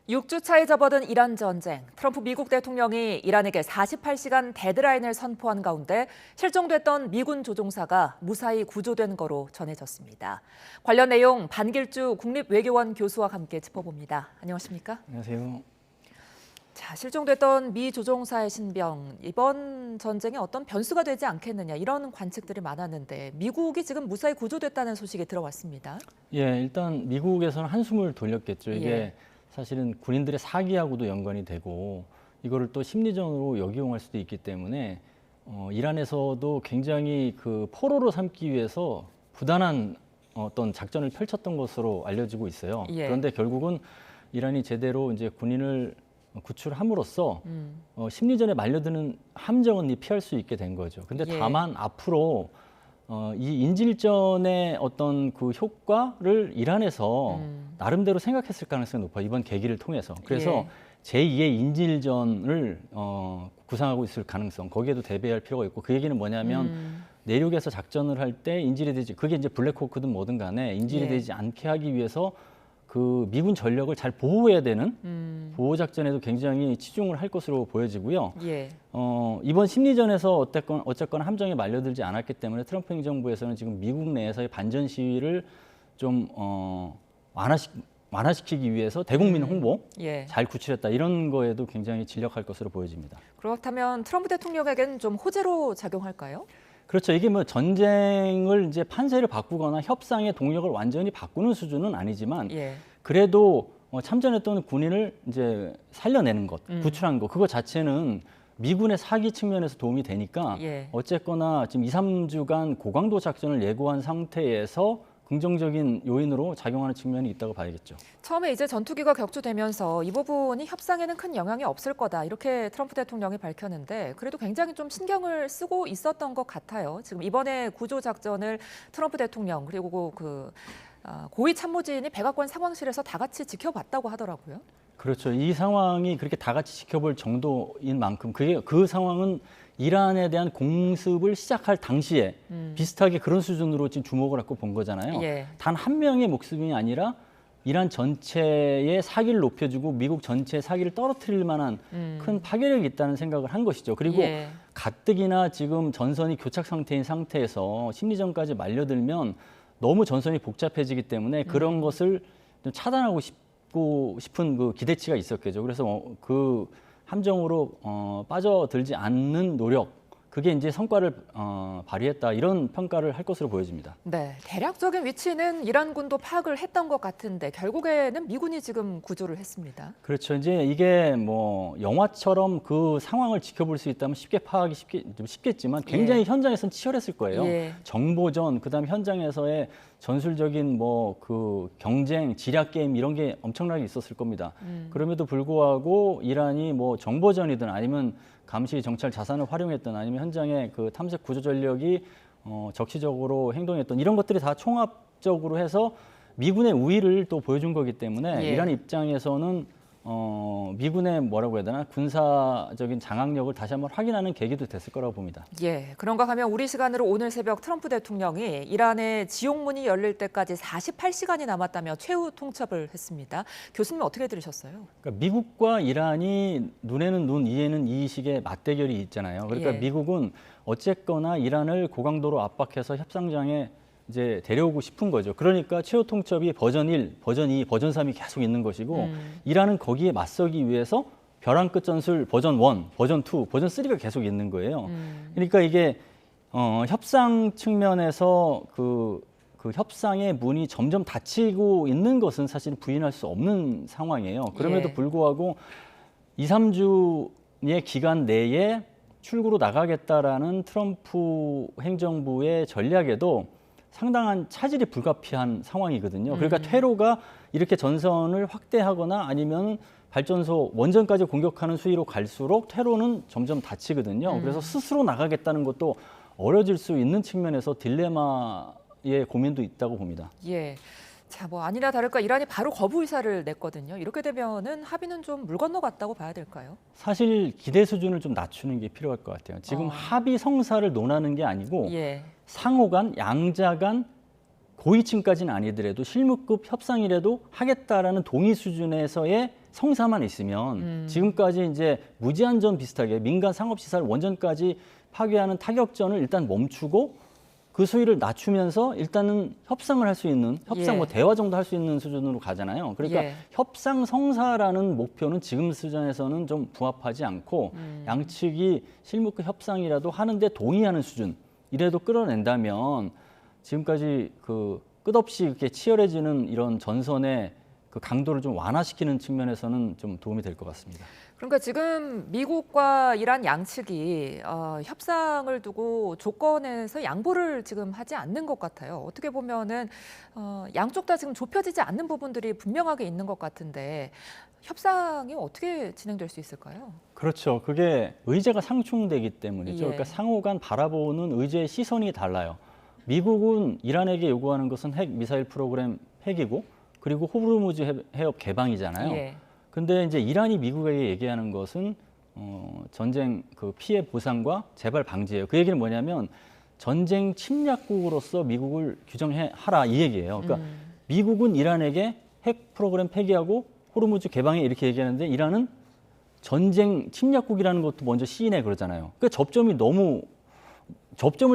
6주 차에 접어든 이란 전쟁. 트럼프 미국 대통령이 이란에게 48시간 데드라인을 선포한 가운데 실종됐던 미군 조종사가 무사히 구조된 거로 전해졌습니다. 관련 내용 반길주 국립외교원 교수와 함께 짚어봅니다. 안녕하십니까? 안녕하세요. 자, 실종됐던 미 조종사의 신병, 이번 전쟁에 어떤 변수가 되지 않겠느냐 이런 관측들이 많았는데 미국이 지금 무사히 구조됐다는 소식이 들어왔습니다. 예, 일단 미국에서는 한숨을 돌렸겠죠. 이게 예. 사실은 군인들의 사기하고도 연관이 되고 이거를 또 심리전으로 역이용할 수도 있기 때문에 이란에서도 굉장히 그 포로로 삼기 위해서 부단한 어떤 작전을 펼쳤던 것으로 알려지고 있어요. 예. 그런데 결국은 이란이 제대로 이제 군인을 구출함으로써 심리전에 말려드는 함정은 피할 수 있게 된 거죠. 근데 예. 다만 앞으로 이 인질전의 어떤 그 효과를 이란에서 나름대로 생각했을 가능성이 높아요. 이번 계기를 통해서. 그래서 예. 제2의 인질전을 구상하고 있을 가능성, 거기에도 대비할 필요가 있고 그 얘기는 뭐냐면 내륙에서 작전을 할 때 인질이 되지, 그게 이제 블랙호크든 뭐든 간에 인질이 예. 되지 않게 하기 위해서 그 미군 전력을 잘 보호해야 되는 보호 작전에도 굉장히 치중을 할 것으로 보여지고요. 예. 이번 심리전에서 어쨌거나 함정에 말려들지 않았기 때문에 트럼프 행정부에서는 지금 미국 내에서의 반전 시위를 좀 완화시키기 위해서 대국민 홍보 예. 잘 구출했다 이런 거에도 굉장히 진력할 것으로 보여집니다. 그렇다면 트럼프 대통령에게는 좀 호재로 작용할까요? 그렇죠. 이게 뭐 전쟁을 이제 판세를 바꾸거나 협상의 동력을 완전히 바꾸는 수준은 아니지만 예. 그래도 참전했던 군인을 이제 살려내는 것, 구출한 것, 그거 자체는 미군의 사기 측면에서 도움이 되니까 예. 어쨌거나 지금 2, 3주간 고강도 작전을 예고한 상태에서 긍정적인 요인으로 작용하는 측면이 있다고 봐야겠죠. 처음에 이제 전투기가 격추되면서 이 부분이 협상에는 큰 영향이 없을 거다 이렇게 트럼프 대통령이 밝혔는데 그래도 굉장히 좀 신경을 쓰고 있었던 것 같아요. 지금 이번에 구조 작전을 트럼프 대통령 그리고 고위 참모진이 백악관 상황실에서 다 같이 지켜봤다고 하더라고요. 그렇죠. 이 상황이 그렇게 다 같이 지켜볼 정도인 만큼 그 상황은 이란에 대한 공습을 시작할 당시에 비슷하게 그런 수준으로 지금 주목을 갖고 본 거잖아요. 예. 단 한 명의 목숨이 아니라 이란 전체의 사기를 높여주고 미국 전체의 사기를 떨어뜨릴 만한 큰 파괴력이 있다는 생각을 한 것이죠. 그리고 예. 가뜩이나 지금 전선이 교착 상태인 상태에서 심리전까지 말려들면 너무 전선이 복잡해지기 때문에 그런 것을 좀 차단하고 싶은 그 기대치가 있었겠죠. 그래서 그 함정으로 빠져들지 않는 노력, 그게 이제 성과를 발휘했다 이런 평가를 할 것으로 보여집니다. 네, 대략적인 위치는 이란군도 파악을 했던 것 같은데 결국에는 미군이 지금 구조를 했습니다. 그렇죠. 이제 이게 뭐 영화처럼 그 상황을 지켜볼 수 있다면 쉽게 파악이 좀 쉽겠지만 굉장히 현장에서는 치열했을 거예요. 예. 정보전, 그다음 현장에서의 전술적인 뭐 그 경쟁, 지략 게임 이런 게 엄청나게 있었을 겁니다. 그럼에도 불구하고 이란이 뭐 정보전이든 아니면 감시, 정찰, 자산을 활용했던 아니면 현장의 그 탐색 구조 전력이 적시적으로 행동했던 이런 것들이 다 총합적으로 해서 미군의 우위를 또 보여준 거기 때문에 예. 이란 입장에서는 미군의 뭐라고 해야 되나 군사적인 장악력을 다시 한번 확인하는 계기도 됐을 거라고 봅니다. 예, 그런가 하면 우리 시간으로 오늘 새벽 트럼프 대통령이 이란의 지옥문이 열릴 때까지 48시간이 남았다며 최후 통첩을 했습니다. 교수님 어떻게 들으셨어요? 그러니까 미국과 이란이 눈에는 눈, 이에는 이식의 맞대결이 있잖아요. 그러니까 예. 미국은 어쨌거나 이란을 고강도로 압박해서 협상장에 이제 데려오고 싶은 거죠. 그러니까 최후 통첩이 버전 1, 버전 2, 버전 3이 계속 있는 것이고 이란은 거기에 맞서기 위해서 벼랑 끝 전술 버전 1, 버전 2, 버전 3가 계속 있는 거예요. 그러니까 이게 협상 측면에서 그 협상의 문이 점점 닫히고 있는 것은 사실 부인할 수 없는 상황이에요. 그럼에도 예. 불구하고 2, 3주의 기간 내에 출구로 나가겠다라는 트럼프 행정부의 전략에도 상당한 차질이 불가피한 상황이거든요. 그러니까 퇴로가 이렇게 전선을 확대하거나 아니면 발전소 원전까지 공격하는 수위로 갈수록 퇴로는 점점 닫히거든요. 그래서 스스로 나가겠다는 것도 어려질 수 있는 측면에서 딜레마의 고민도 있다고 봅니다. 예. 자, 뭐 아니나 다를까 이란이 바로 거부 의사를 냈거든요. 이렇게 되면은 합의는 좀 물 건너갔다고 봐야 될까요? 사실 기대 수준을 좀 낮추는 게 필요할 것 같아요. 지금 합의 성사를 논하는 게 아니고 예. 상호 간, 양자 간 고위층까지는 아니더라도 실무급 협상이라도 하겠다라는 동의 수준에서의 성사만 있으면 지금까지 이제 무제한전 비슷하게 민간 상업시설 원전까지 파괴하는 타격전을 일단 멈추고 그 수위를 낮추면서 일단은 협상을 할 수 있는 협상 예. 뭐 대화 정도 할 수 있는 수준으로 가잖아요. 그러니까 예. 협상 성사라는 목표는 지금 수준에서는 좀 부합하지 않고 양측이 실무급 협상이라도 하는데 동의하는 수준 이래도 끌어낸다면 지금까지 그 끝없이 이렇게 치열해지는 이런 전선의 그 강도를 좀 완화시키는 측면에서는 좀 도움이 될 것 같습니다. 그러니까 지금 미국과 이란 양측이 협상을 두고 조건에서 양보를 지금 하지 않는 것 같아요. 어떻게 보면은 양쪽 다 지금 좁혀지지 않는 부분들이 분명하게 있는 것 같은데 협상이 어떻게 진행될 수 있을까요? 그렇죠. 그게 의제가 상충되기 때문이죠. 예. 그러니까 상호 간 바라보는 의제의 시선이 달라요. 미국은 이란에게 요구하는 것은 핵 미사일 프로그램 폐기고 그리고 호르무즈 해협 개방이잖아요. 예. 근데 이제 이란이 미국에게 얘기하는 것은 전쟁 그 피해 보상과 재발 방지예요. 그 얘기는 뭐냐면 전쟁 침략국으로서 미국을 규정하라 이 얘기예요. 그러니까 미국은 이란에게 핵 프로그램 폐기하고 호르무즈 개방해 이렇게 얘기하는데 이란은 전쟁 침략국이라는 것도 먼저 시인해 그러잖아요. 그 접점을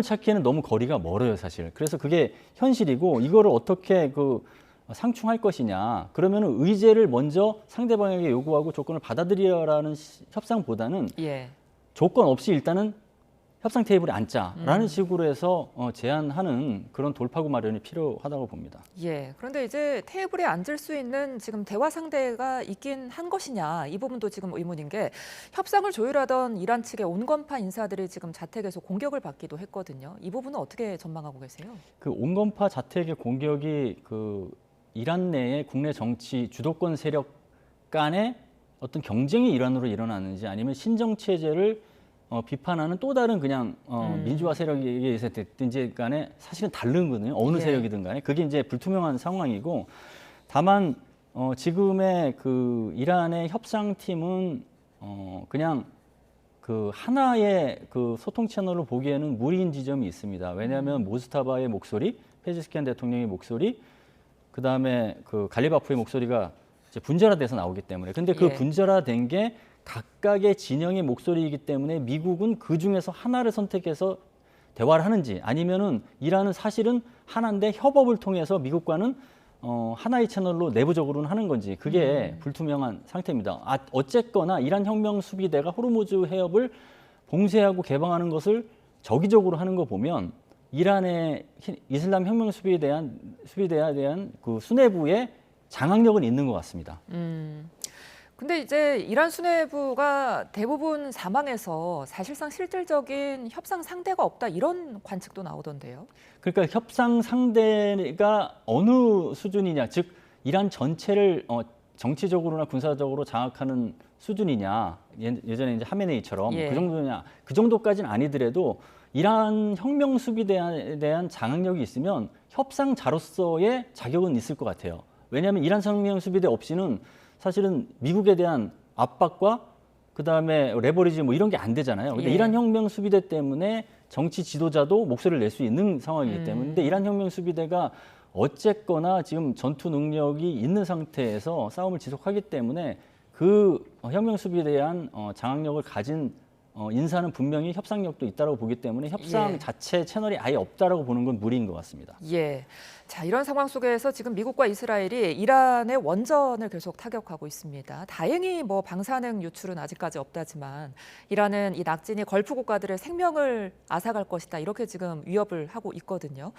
찾기에는 너무 거리가 멀어요, 사실. 그래서 그게 현실이고 이거를 어떻게 그 상충할 것이냐. 그러면 의제를 먼저 상대방에게 요구하고 조건을 받아들여라는 협상보다는 예. 조건 없이 일단은 협상 테이블에 앉자라는 식으로 해서 제안하는 그런 돌파구 마련이 필요하다고 봅니다. 예. 그런데 이제 테이블에 앉을 수 있는 지금 대화 상대가 있긴 한 것이냐 이 부분도 지금 의문인 게 협상을 조율하던 이란 측의 온건파 인사들이 지금 자택에서 공격을 받기도 했거든요. 이 부분은 어떻게 전망하고 계세요? 그 온건파 자택의 공격이 그 이란 내의 국내 정치 주도권 세력 간의 어떤 경쟁의 일환으로 일어나는지 아니면 신정 체제를 비판하는 또 다른 그냥 민주화 세력에 의해서 됐든지 간에 사실은 다르거든요. 어느 예. 세력이든 간에 그게 이제 불투명한 상황이고 다만 지금의 그 이란의 협상팀은 그냥 그 하나의 그 소통 채널로 보기에는 무리인 지점이 있습니다. 왜냐하면 모스타바의 목소리, 페제스키안 대통령의 목소리, 그 다음에 그 갈리바프의 목소리가 이제 분절화돼서 나오기 때문에 근데 그 예. 분절화된 게 각각의 진영의 목소리이기 때문에 미국은 그 중에서 하나를 선택해서 대화를 하는지 아니면은 이란은 사실은 하나인데 협업을 통해서 미국과는 하나의 채널로 내부적으로는 하는 건지 그게 불투명한 상태입니다. 어쨌거나 이란 혁명 수비대가 호르무즈 해협을 봉쇄하고 개방하는 것을 정기적으로 하는 거 보면 이란의 이슬람 혁명 수비대에 대한 그 수뇌부의 장악력은 있는 것 같습니다. 근데 이제 이란 수뇌부가 대부분 사망해서 사실상 실질적인 협상 상대가 없다 이런 관측도 나오던데요. 그러니까 협상 상대가 어느 수준이냐, 즉 이란 전체를 정치적으로나 군사적으로 장악하는 수준이냐, 예전에 이제 하메네이처럼 예. 그 정도냐, 그 정도까지는 아니더라도 이란 혁명 수비대에 대한 장악력이 있으면 협상자로서의 자격은 있을 것 같아요. 왜냐하면 이란 혁명 수비대 없이는 사실은 미국에 대한 압박과 그다음에 레버리지 뭐 이런 게 안 되잖아요. 근데 예. 이란 혁명 수비대 때문에 정치 지도자도 목소리를 낼 수 있는 상황이기 때문에 근데 이란 혁명 수비대가 어쨌거나 지금 전투 능력이 있는 상태에서 싸움을 지속하기 때문에 그 혁명 수비대에 대한 장악력을 가진 인사는 분명히 협상력도 있다고 보기 때문에 협상 예. 자체 채널이 아예 없다라고 보는 건 무리인 것 같습니다. 예. 자, 이런 상황 속에서 지금 미국과 이스라엘이 이란의 원전을 계속 타격하고 있습니다. 다행히 뭐 방사능 유출은 아직까지 없다지만 이란은 이 낙진이 걸프 국가들의 생명을 앗아갈 것이다. 이렇게 지금 위협을 하고 있거든요.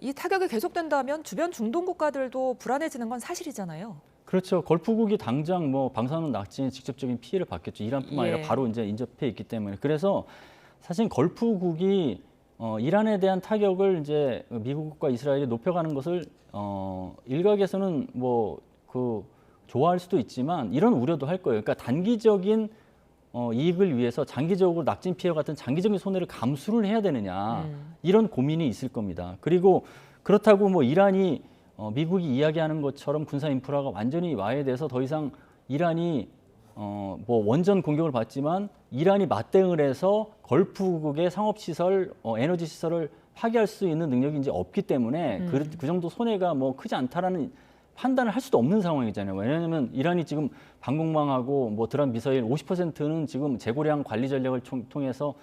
이 타격이 계속된다면 주변 중동 국가들도 불안해지는 건 사실이잖아요. 그렇죠. 걸프국이 당장 뭐 방사능 낙진에 직접적인 피해를 받겠죠. 이란뿐만 아니라 예. 바로 이제 인접해 있기 때문에. 그래서 사실 걸프국이 이란에 대한 타격을 이제 미국과 이스라엘이 높여가는 것을 일각에서는 뭐 그 좋아할 수도 있지만 이런 우려도 할 거예요. 그러니까 단기적인 이익을 위해서 장기적으로 낙진 피해 같은 장기적인 손해를 감수를 해야 되느냐 이런 고민이 있을 겁니다. 그리고 그렇다고 뭐 이란이 미국이 이야기하는 것처럼 군사 인프라가 완전히 와해돼서 더 이상 이란이 뭐 원전 공격을 받지만 이란이 맞대응을 해서 걸프국의 상업시설, 에너지 시설을 파괴할 수 있는 능력이 이제 없기 때문에 그 정도 손해가 뭐 크지 않다라는 판단을 할 수도 없는 상황이잖아요. 왜냐하면 이란이 지금 방공망하고 뭐 드론 미사일 50%는 지금 재고량 관리 전략을 통해서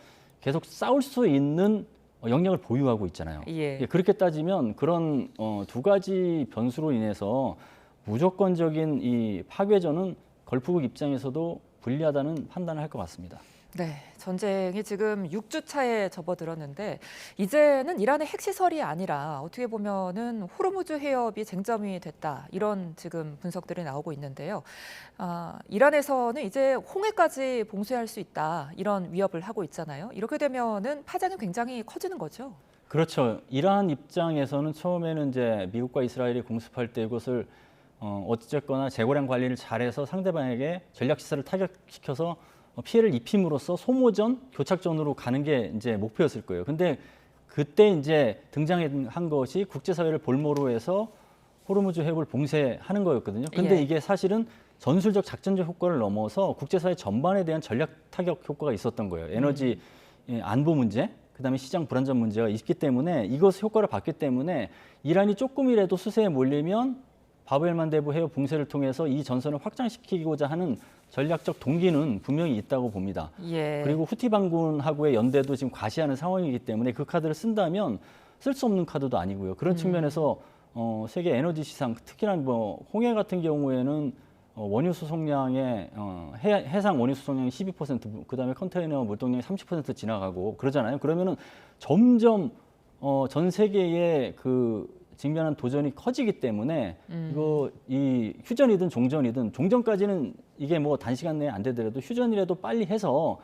계속 싸울 수 있는 역량을 보유하고 있잖아요. 예. 그렇게 따지면 그런 두 가지 변수로 인해서 무조건적인 이 파괴전은 걸프국 입장에서도 불리하다는 판단을 할 것 같습니다. 네, 전쟁이 지금 6주 차에 접어들었는데 이제는 이란의 핵시설이 아니라 어떻게 보면은 호르무즈 해협이 쟁점이 됐다 이런 지금 분석들이 나오고 있는데요. 이란에서는 이제 홍해까지 봉쇄할 수 있다 이런 위협을 하고 있잖아요. 이렇게 되면은 파장이 굉장히 커지는 거죠. 그렇죠. 이란 입장에서는 처음에는 이제 미국과 이스라엘이 공습할 때 이것을 어쨌거나 재고량 관리를 잘해서 상대방에게 전략 시설을 타격시켜서 피해를 입힘으로써 소모전, 교착전으로 가는 게 이제 목표였을 거예요. 근데 그때 이제 등장한 것이 국제사회를 볼모로 해서 호르무즈 해협을 봉쇄하는 거였거든요. 근데 예. 이게 사실은 전술적 작전적 효과를 넘어서 국제사회 전반에 대한 전략 타격 효과가 있었던 거예요. 에너지 안보 문제, 그다음에 시장 불안전 문제가 있기 때문에 이것 효과를 봤기 때문에 이란이 조금이라도 수세에 몰리면 바브엘만데브 해협 봉쇄를 통해서 이 전선을 확장시키고자 하는 전략적 동기는 분명히 있다고 봅니다. 예. 그리고 후티 반군하고의 연대도 지금 과시하는 상황이기 때문에 그 카드를 쓴다면 쓸 수 없는 카드도 아니고요. 그런 측면에서 세계 에너지 시장, 특히나 뭐 홍해 같은 경우에는 원유 수송량의 해상 원유 수송량이 12%, 그다음에 컨테이너 물동량이 30% 지나가고 그러잖아요. 그러면은 점점 전 세계의 그 직면한 도전이 커지기 때문에 이거 이 휴전이든 종전이든 종전까지는 이게 뭐 단시간 내에 안 되더라도 휴전이라도 빨리 해서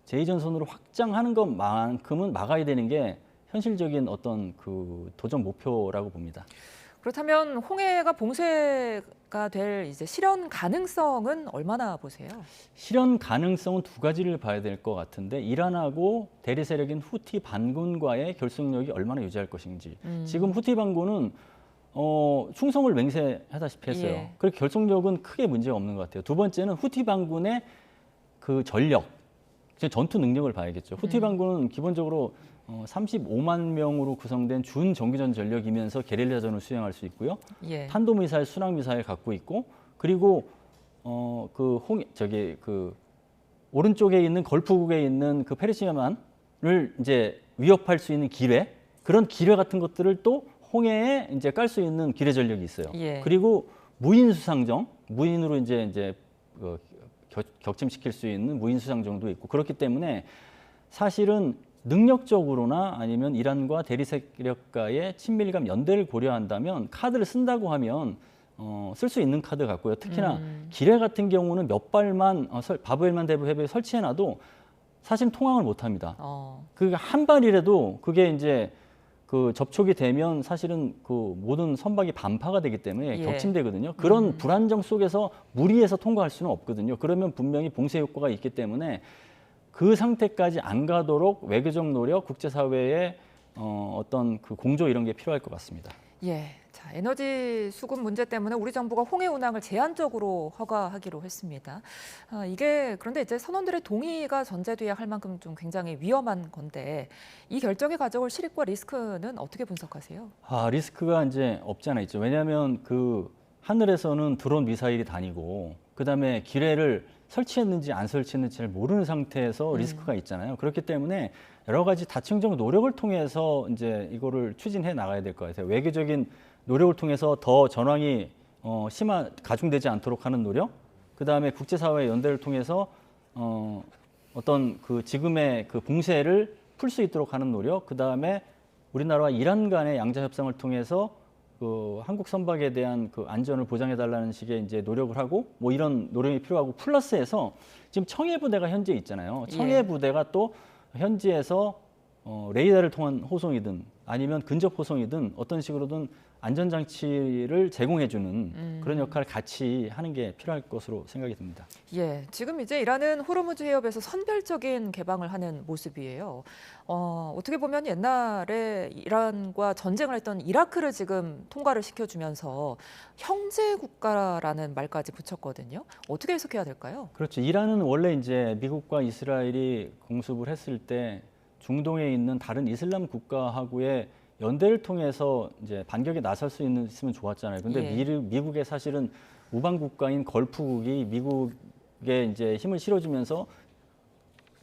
제2전선으로 확장하는 것만큼은 막아야 되는 게 현실적인 어떤 그 도전 목표라고 봅니다. 그렇다면 홍해가 봉쇄가 될 이제 실현 가능성은 얼마나 보세요? 실현 가능성은 두 가지를 봐야 될 것 같은데 이란하고 대리 세력인 후티 반군과의 결속력이 얼마나 유지할 것인지. 지금 후티 반군은 충성을 맹세하다시피 했어요. 예. 그리고 결속력은 크게 문제가 없는 것 같아요. 두 번째는 후티 반군의 그 전력, 전투 능력을 봐야겠죠. 후티 반군은 기본적으로 35만 명으로 구성된 준정규전 전력이면서 게릴라전을 수행할 수 있고요. 예. 탄도미사일, 순항미사일 갖고 있고 그리고 그 오른쪽에 있는 걸프국에 있는 그 페르시아만을 이제 위협할 수 있는 기뢰 그런 기뢰 같은 것들을 또 홍해에 이제 깔 수 있는 기뢰 전력이 있어요. 예. 그리고 무인 수상정, 무인으로 이제 격침시킬 수 있는 무인 수상정도 있고 그렇기 때문에 사실은 능력적으로나 아니면 이란과 대리 세력과의 친밀감 연대를 고려한다면 카드를 쓴다고 하면 쓸 수 있는 카드 같고요. 특히나 기뢰 같은 경우는 몇 발만 바브엘만데브 해협에 설치해놔도 사실 통항을 못합니다. 그 한 발이라도 그게 이제 그 접촉이 되면 사실은 그 모든 선박이 반파가 되기 때문에 예. 격침되거든요. 그런 불안정 속에서 무리해서 통과할 수는 없거든요. 그러면 분명히 봉쇄 효과가 있기 때문에 그 상태까지 안 가도록 외교적 노력, 국제사회의 어떤 그 공조 이런 게 필요할 것 같습니다. 예. 자, 에너지 수급 문제 때문에 우리 정부가 홍해 운항을 제한적으로 허가하기로 했습니다. 이게 그런데 이제 선원들의 동의가 전제돼야 할 만큼 좀 굉장히 위험한 건데 이 결정이 가져올 실익과 리스크는 어떻게 분석하세요? 리스크가 이제 없지 않아 있죠. 왜냐하면 그 하늘에서는 드론 미사일이 다니고 그다음에 기뢰를 설치했는지 안 설치했는지 잘 모르는 상태에서 리스크가 있잖아요. 그렇기 때문에 여러 가지 다층적 노력을 통해서 이제 이거를 추진해 나가야 될 것 같아요. 외교적인 노력을 통해서 더 전황이 가중되지 않도록 하는 노력, 그다음에 국제사회의 연대를 통해서 어떤 그 지금의 그 봉쇄를 풀 수 있도록 하는 노력, 그다음에 우리나라와 이란 간의 양자 협상을 통해서 그 한국 선박에 대한 그 안전을 보장해 달라는 식의 이제 노력을 하고 뭐 이런 노력이 필요하고 플러스해서 지금 청해 부대가 현재 있잖아요. 청해 부대가 또 현지에서 레이더를 통한 호송이든 아니면 근접 호송이든 어떤 식으로든 안전장치를 제공해주는 그런 역할을 같이 하는 게 필요할 것으로 생각이 듭니다. 예, 지금 이제 이란은 호르무즈 해협에서 선별적인 개방을 하는 모습이에요. 어떻게 보면 옛날에 이란과 전쟁을 했던 이라크를 지금 통과를 시켜주면서 형제 국가라는 말까지 붙였거든요. 어떻게 해석해야 될까요? 그렇죠. 이란은 원래 이제 미국과 이스라엘이 공습을 했을 때 중동에 있는 다른 이슬람 국가하고의 연대를 통해서 이제 반격에 나설 수 있으면 좋았잖아요. 근데 예. 미국의 사실은 우방 국가인 걸프국이 미국에 이제 힘을 실어주면서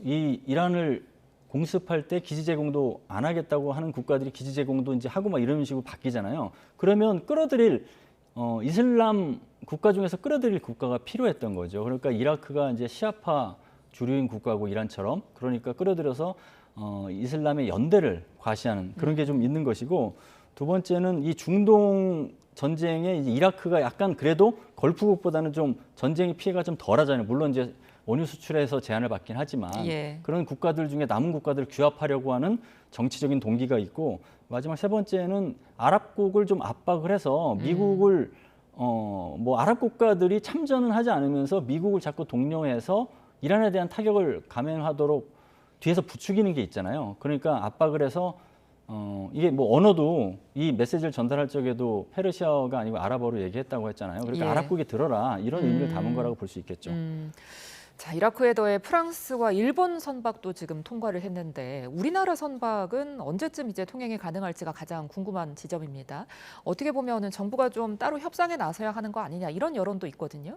이 이란을 공습할 때 기지 제공도 안 하겠다고 하는 국가들이 기지 제공도 이제 하고 막 이런 식으로 바뀌잖아요. 그러면 끌어들일 이슬람 국가 중에서 끌어들일 국가가 필요했던 거죠. 그러니까 이라크가 이제 시아파 주류인 국가고 이란처럼 그러니까 끌어들여서 이슬람의 연대를 과시하는 그런 게 좀 있는 것이고 두 번째는 이 중동 전쟁에 이제 이라크가 약간 그래도 걸프국보다는 좀 전쟁의 피해가 좀 덜하잖아요. 물론 이제 원유 수출에서 제한을 받긴 하지만 예. 그런 국가들 중에 남은 국가들을 규합하려고 하는 정치적인 동기가 있고 마지막 세 번째는 아랍국을 좀 압박을 해서 미국을 뭐 아랍 국가들이 참전은 하지 않으면서 미국을 자꾸 독려해서 이란에 대한 타격을 감행하도록 뒤에서 부추기는 게 있잖아요. 그러니까 압박을 해서 이게 뭐 언어도 이 메시지를 전달할 적에도 페르시아어가 아니고 아랍어로 얘기했다고 했잖아요. 그러니까 예. 아랍국이 들어라 이런 의미를 담은 거라고 볼 수 있겠죠. 자, 이라크에 더해 프랑스와 일본 선박도 지금 통과를 했는데 우리나라 선박은 언제쯤 이제 통행이 가능할지가 가장 궁금한 지점입니다. 어떻게 보면은 정부가 좀 따로 협상에 나서야 하는 거 아니냐 이런 여론도 있거든요.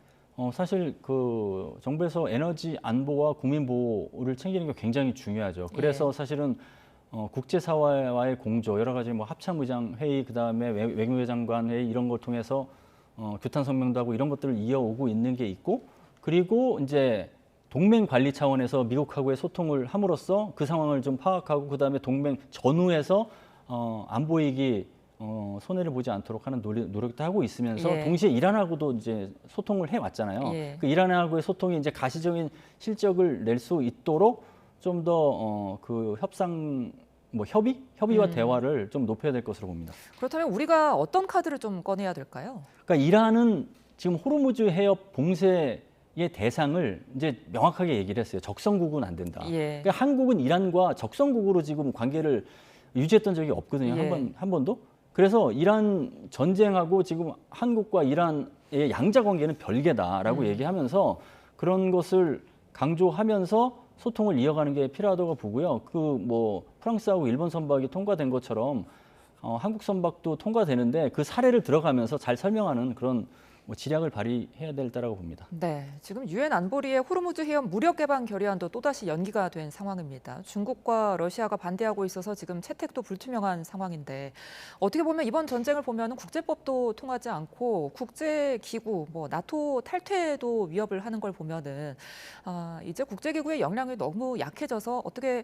사실 그 정부에서 에너지 안보와 국민 보호를 챙기는 게 굉장히 중요하죠. 그래서 사실은 국제사회와의 공조, 여러 가지 뭐 합참의장 회의, 그다음에 외교부 장관 회의 이런 걸 통해서 규탄 성명도 하고 이런 것들을 이어오고 있는 게 있고, 그리고 이제 동맹 관리 차원에서 미국하고의 소통을 함으로써 그 상황을 좀 파악하고 그다음에 동맹 전후에서 안보 위기 손해를 보지 않도록 하는 노력도 하고 있으면서 동시에 이란하고도 이제 소통을 해 왔잖아요. 그 이란하고의 소통이 이제 가시적인 실적을 낼 수 있도록 좀 더 그 협상 뭐 협의와 대화를 좀 높여야 될 것으로 봅니다. 그렇다면 우리가 어떤 카드를 좀 꺼내야 될까요? 그러니까 이란은 지금 호르무즈 해협 봉쇄의 대상을 이제 명확하게 얘기를 했어요. 적성국은 안 된다. 그러니까 한국은 이란과 적성국으로 지금 관계를 유지했던 적이 없거든요. 한 번도. 그래서 이란 전쟁하고 지금 한국과 이란의 양자 관계는 별개다라고 얘기하면서 그런 것을 강조하면서 소통을 이어가는 게 필요하다고 보고요. 그 뭐 프랑스하고 일본 선박이 통과된 것처럼 한국 선박도 통과되는데 그 사례를 들어가면서 잘 설명하는 그런 뭐 지략을 발휘해야 될 때라고 봅니다. 네, 지금 유엔 안보리의 호르무즈 해협 무력 개방 결의안도 또다시 연기가 된 상황입니다. 중국과 러시아가 반대하고 있어서 지금 채택도 불투명한 상황인데 어떻게 보면 이번 전쟁을 보면 국제법도 통하지 않고 국제기구, 뭐 나토 탈퇴도 위협을 하는 걸 보면은 이제 국제기구의 역량이 너무 약해져서 어떻게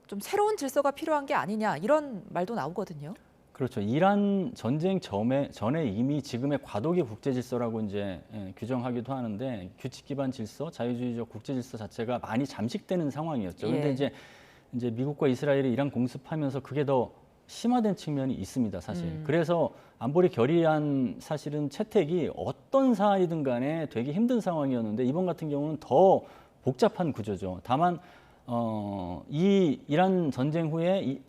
좀 새로운 질서가 필요한 게 아니냐 이런 말도 나오거든요. 그렇죠. 이란 전쟁 전에 이미 지금의 과도기 국제 질서라고 이제 규정하기도 하는데 규칙 기반 질서, 자유주의적 국제 질서 자체가 많이 잠식되는 상황이었죠. 그런데 이제 미국과 이스라엘이 이란 공습하면서 그게 더 심화된 측면이 있습니다, 사실. 그래서 안보리 결의안 사실은 채택이 어떤 사안이든 간에 되게 힘든 상황이었는데 이번 같은 경우는 더 복잡한 구조죠. 다만 이 이란 전쟁 후에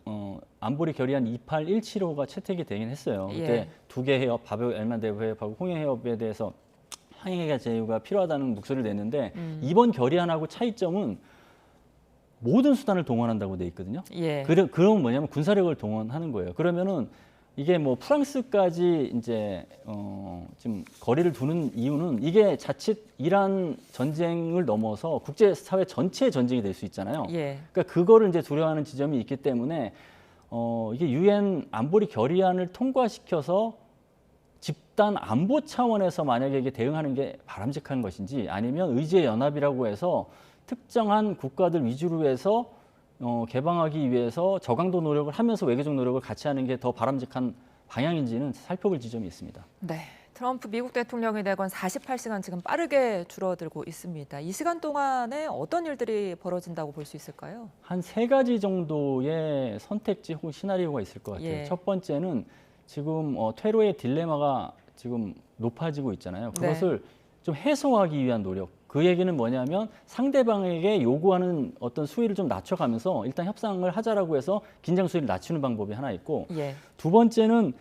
안보리 결의안 28175가 채택이 되긴 했어요. 그때 두 개 해협, 바베 엘만데브 해협하고 홍해 해협에 대해서 항해 제휴가 필요하다는 목소리를 냈는데 이번 결의안하고 차이점은 모든 수단을 동원한다고 돼 있거든요. 그럼 뭐냐면 군사력을 동원하는 거예요. 그러면은 이게 뭐 프랑스까지 이제 지금 거리를 두는 이유는 이게 자칫 이란 전쟁을 넘어서 국제사회 전체의 전쟁이 될 수 있잖아요. 그러니까 그거를 이제 두려워하는 지점이 있기 때문에 이게 유엔 안보리 결의안을 통과시켜서 집단 안보 차원에서 만약에 이게 대응하는 게 바람직한 것인지 아니면 의지의 연합이라고 해서 특정한 국가들 위주로 해서 개방하기 위해서 저강도 노력을 하면서 외교적 노력을 같이 하는 게 더 바람직한 방향인지는 살펴볼 지점이 있습니다. 네, 트럼프 미국 대통령이 되건 48시간 지금 빠르게 줄어들고 있습니다. 이 시간 동안에 어떤 일들이 벌어진다고 볼 수 있을까요? 한 3가지 정도의 선택지 혹은 시나리오가 있을 것 같아요. 첫 번째는 지금 퇴로의 딜레마가 지금 높아지고 있잖아요. 그것을 좀 해소하기 위한 노력. 그 얘기는 뭐냐면 상대방에게 요구하는 어떤 수위를 좀 낮춰가면서 일단 협상을 하자라고 해서 긴장 수위를 낮추는 방법이 하나 있고 두 번째는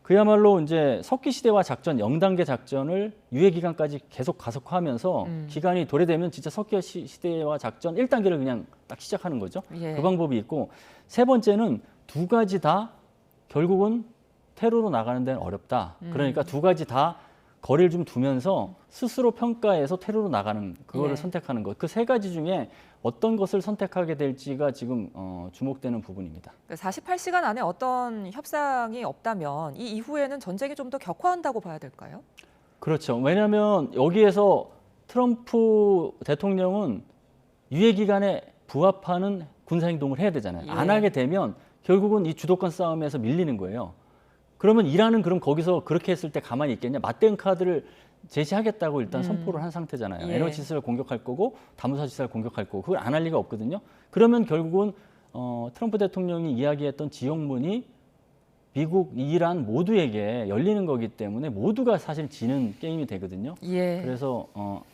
그야말로 이제 석기 시대화 작전, 0단계 작전을 유예 기간까지 계속 가속화하면서 기간이 도래되면 진짜 석기 시대화 작전 1단계를 그냥 딱 시작하는 거죠. 그 방법이 있고 세 번째는 두 가지 다 결국은 테러로 나가는 데는 어렵다. 그러니까 두 가지 다 거리를 좀 두면서 스스로 평가해서 테러로 나가는 그거를 예. 선택하는 것. 그 세 가지 중에 어떤 것을 선택하게 될지가 지금 주목되는 부분입니다. 48시간 안에 어떤 협상이 없다면 이 이후에는 전쟁이 좀 더 격화한다고 봐야 될까요? 그렇죠. 왜냐하면 여기에서 트럼프 대통령은 유예 기간에 부합하는 군사 행동을 해야 되잖아요. 예. 안 하게 되면 결국은 이 주도권 싸움에서 밀리는 거예요. 그러면 이란은 그럼 거기서 그렇게 했을 때 가만히 있겠냐? 맞대응 카드를 제시하겠다고 일단 선포를 한 상태잖아요. 예. 에너지 시설을 공격할 거고 담수사 시설을 공격할 거고 그걸 안 할 리가 없거든요. 그러면 결국은 트럼프 대통령이 이야기했던 지형문이 미국, 이란 모두에게 열리는 거기 때문에 모두가 사실 지는 게임이 되거든요. 예. 그래서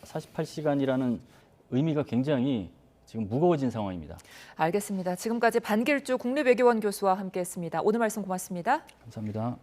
48시간이라는 의미가 굉장히 지금 무거워진 상황입니다. 알겠습니다. 지금까지 반길주 국립외교원 교수와 함께했습니다. 오늘 말씀 고맙습니다. 감사합니다.